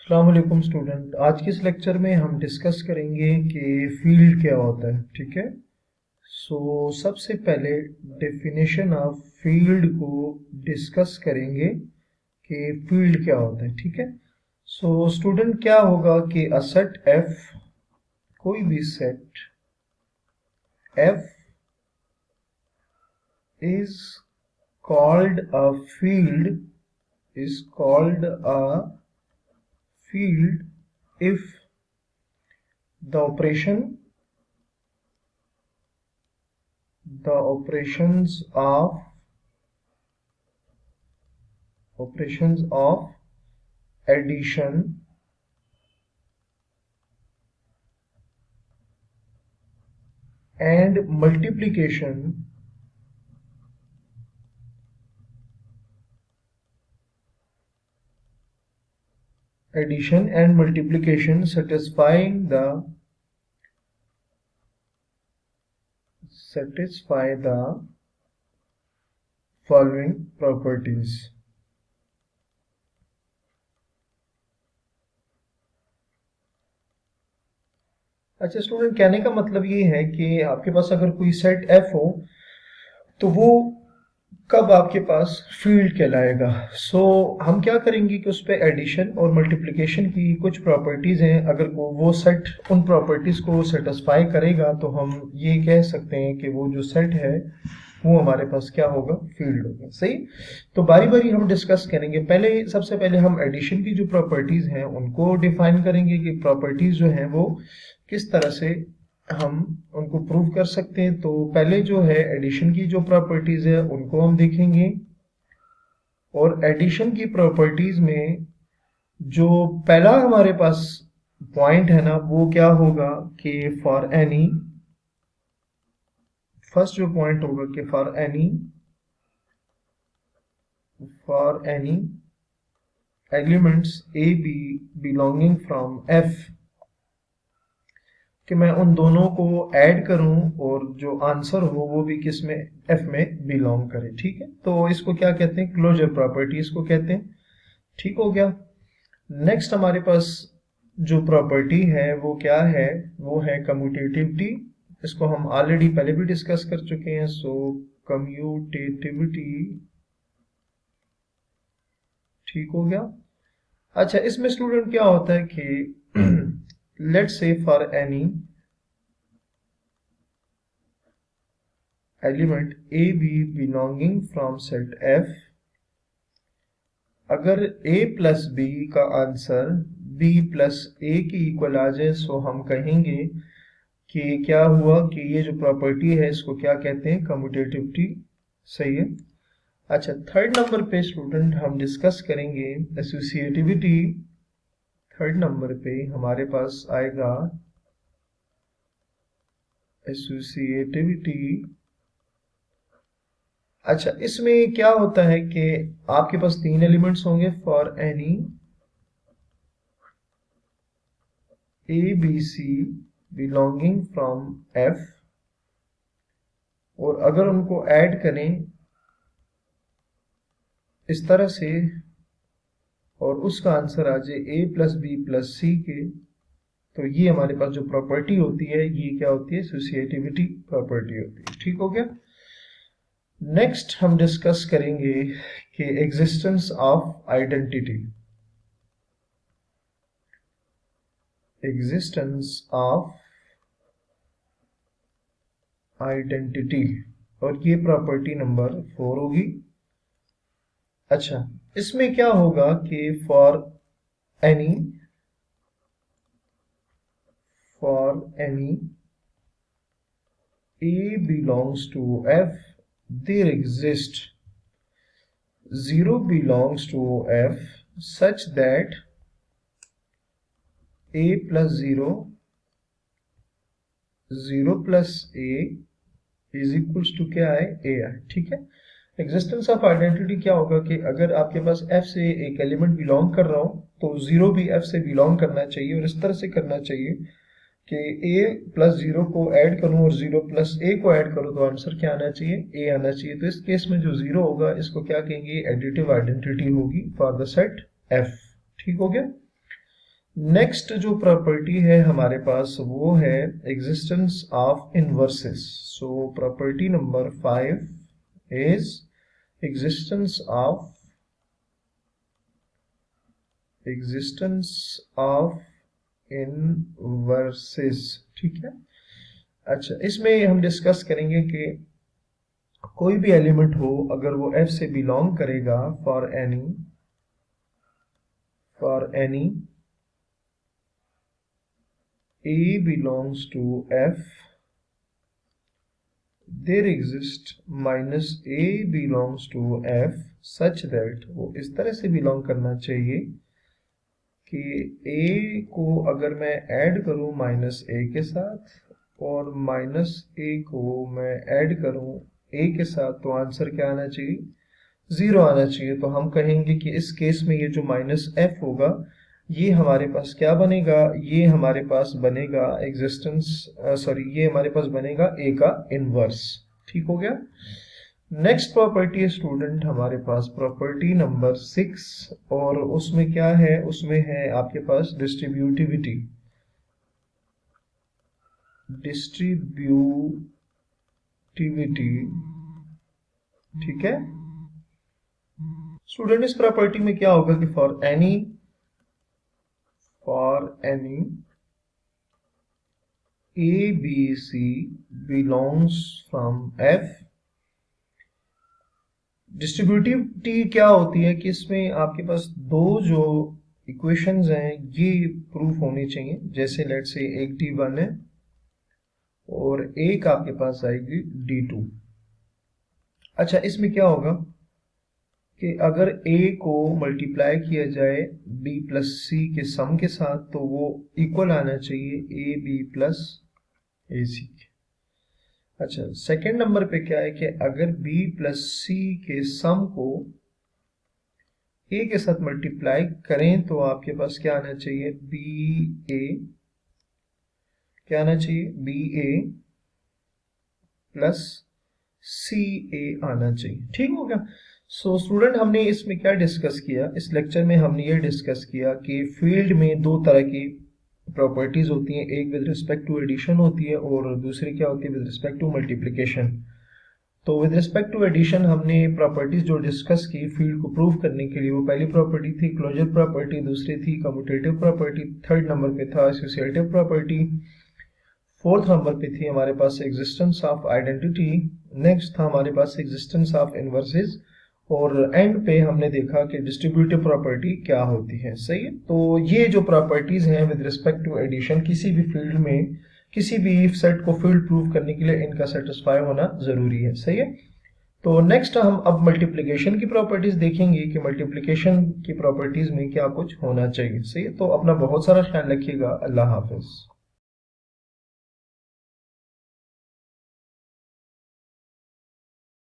अस्सलाम वालेकुम स्टूडेंट। आज के इस लेक्चर में हम डिस्कस करेंगे कि फील्ड क्या होता है। ठीक है। सबसे पहले डेफिनेशन ऑफ फील्ड को डिस्कस करेंगे कि फील्ड क्या होता है। ठीक है। स्टूडेंट क्या होगा कि अ सेट एफ, कोई भी set F is called a field, is called a field if the operations of addition and multiplication satisfy the following properties. अच्छा स्टूडेंट, कहने का मतलब ये है कि आपके पास अगर कोई सेट एफ हो तो वो कब आपके पास फील्ड कहलाएगा। हम क्या करेंगे कि उस पर एडिशन और मल्टीप्लिकेशन की कुछ प्रॉपर्टीज हैं, अगर वो सेट उन प्रॉपर्टीज को सेटिस्फाई करेगा तो हम ये कह सकते हैं कि वो जो सेट है वो हमारे पास क्या होगा, फील्ड होगा। सही। तो बारी बारी हम डिस्कस करेंगे। सबसे पहले हम एडिशन की जो प्रॉपर्टीज हैं उनको डिफाइन करेंगे कि प्रॉपर्टीज जो हैं वो किस तरह से हम उनको प्रूव कर सकते हैं। तो पहले जो है एडिशन की जो प्रॉपर्टीज है उनको हम देखेंगे, और एडिशन की प्रॉपर्टीज में जो पहला हमारे पास पॉइंट है ना वो क्या होगा कि फर्स्ट जो पॉइंट होगा कि for any elements a b belonging from F, कि मैं उन दोनों को ऐड करूं और जो आंसर हो वो भी किस में, एफ में बिलोंग करे। ठीक है। तो इसको क्या कहते हैं, क्लोजर प्रॉपर्टी इसको कहते हैं। ठीक हो गया। नेक्स्ट हमारे पास जो प्रॉपर्टी है वो क्या है, वो है कम्यूटेटिविटी। इसको हम ऑलरेडी पहले भी डिस्कस कर चुके हैं। कम्यूटेटिविटी, ठीक हो गया। अच्छा, इसमें स्टूडेंट क्या होता है कि let's say for any element a b belonging from set F, अगर a प्लस बी का आंसर b प्लस ए की इक्वल आ जाए तो हम कहेंगे कि क्या हुआ कि ये जो प्रॉपर्टी है इसको क्या कहते हैं, कम्यूटेटिविटी। सही है। अच्छा, थर्ड नंबर पे स्टूडेंट हम डिस्कस करेंगे एसोसिएटिविटी। थर्ड नंबर पे हमारे पास आएगा एसोसिएटिविटी। अच्छा, इसमें क्या होता है कि आपके पास तीन एलिमेंट्स होंगे for any a b c belonging from F, और अगर उनको ऐड करें इस तरह से और उसका आंसर आ जाए ए प्लस बी प्लस सी के, तो ये हमारे पास जो प्रॉपर्टी होती है ये क्या होती है, एसोसिएटिविटी प्रॉपर्टी होती है। ठीक हो गया। नेक्स्ट हम डिस्कस करेंगे कि existence of identity. Existence of identity, और ये प्रॉपर्टी नंबर 4 होगी। अच्छा, इसमें क्या होगा कि for any A belongs to F, there exists 0 belongs to F such that A plus 0, 0 plus A is equals to क्या है, A है। ठीक है। एग्जिस्टेंस ऑफ आइडेंटिटी क्या होगा कि अगर आपके पास F से एक एलिमेंट बिलोंग कर रहा हो तो 0 भी F से बिलोंग करना चाहिए, और इस तरह से करना चाहिए कि a प्लस 0 को ऐड करूं और 0 प्लस a को ऐड करूं तो आंसर क्या आना चाहिए, a आना चाहिए। तो इस केस में जो 0 होगा इसको क्या कहेंगे, एडिटिव आइडेंटिटी होगी फॉर द सेट f। ठीक हो गया। नेक्स्ट जो प्रॉपर्टी है हमारे पास वो है existence of inverses. So property number 5 is existence of inverses. ठीक है। अच्छा, इसमें हम डिस्कस करेंगे कि कोई भी एलिमेंट हो अगर वो f से बिलोंग करेगा for any a belongs to f, there exists minus a belongs to f such that वो इस तरह से बिलोंग करना चाहिए कि a को अगर मैं ऐड करूं माइनस a के साथ और माइनस a को मैं ऐड करूं a के साथ, तो आंसर क्या आना चाहिए? 0 आना चाहिए। तो हम कहेंगे कि इस केस में ये जो माइनस f होगा ये हमारे पास क्या बनेगा? ये हमारे पास बनेगा ये हमारे पास बनेगा a का इनवर्स। ठीक हो गया। नेक्स्ट प्रॉपर्टी है स्टूडेंट हमारे पास प्रॉपर्टी नंबर 6, और उसमें क्या है? उसमें है आपके पास डिस्ट्रीब्यूटिविटी। ठीक है स्टूडेंट, इस प्रॉपर्टी में क्या होगा कि for any a b c belongs from f, distributivity क्या होती है कि इसमें आपके पास दो जो इक्वेशंस हैं ये प्रूफ होनी चाहिए। जैसे लेट्स से एक d1 है और एक आपके पास आएगी d2। अच्छा, इसमें क्या होगा कि अगर a को मल्टीप्लाई किया जाए b प्लस c के सम के साथ तो वो इक्वल आना चाहिए a b plus a c। अच्छा, सेकंड नंबर पे क्या है कि अगर b प्लस c के सम को a के साथ मल्टीप्लाई करें तो आपके पास क्या आना चाहिए? क्या आना चाहिए? ba प्लस ca आना चाहिए। ठीक हो गया। सो स्टूडेंट, हमने इसमें क्या डिस्कस किया? इस लेक्चर में हमने ये डिस्कस किया कि फील्ड में दो तरह की प्रॉपर्टीज होती हैं, एक विद रिस्पेक्ट टू एडिशन होती है और दूसरी क्या होती है? With respect to multiplication. तो विद रिस्पेक्ट टू एडिशन हमने प्रॉपर्टीज जो डिस्कस की फील्ड को प्रूव करने के लिए, वो पहली प्रॉपर्टी थी क्लोजर प्रॉपर्टी, दूसरी थी कम्यूटेटिव प्रॉपर्टी, थर्ड नंबर पे था एसोसिएटिव प्रॉपर्टी, फोर्थ नंबर पे थी हमारे पास एग्जिस्टेंस ऑफ आइडेंटिटी, नेक्स्ट था हमारे पास एग्जिस्टेंस ऑफ इनवर्सेस, और एंड पे हमने देखा कि डिस्ट्रीब्यूटिव प्रॉपर्टी क्या होती है। सही है। तो ये जो प्रॉपर्टीज हैं विद रिस्पेक्ट टू एडिशन, किसी भी फील्ड में किसी भी सेट को फील्ड प्रूव करने के लिए इनका सेटिस्फाई होना जरूरी है। सही है। तो नेक्स्ट हम अब मल्टीप्लिकेशन की प्रॉपर्टीज देखेंगे कि मल्टीप्लिकेशन की प्रॉपर्टीज में क्या कुछ होना चाहिए। सही है। तो अपना बहुत सारा ख्याल रखिएगा। अल्लाह हाफिज।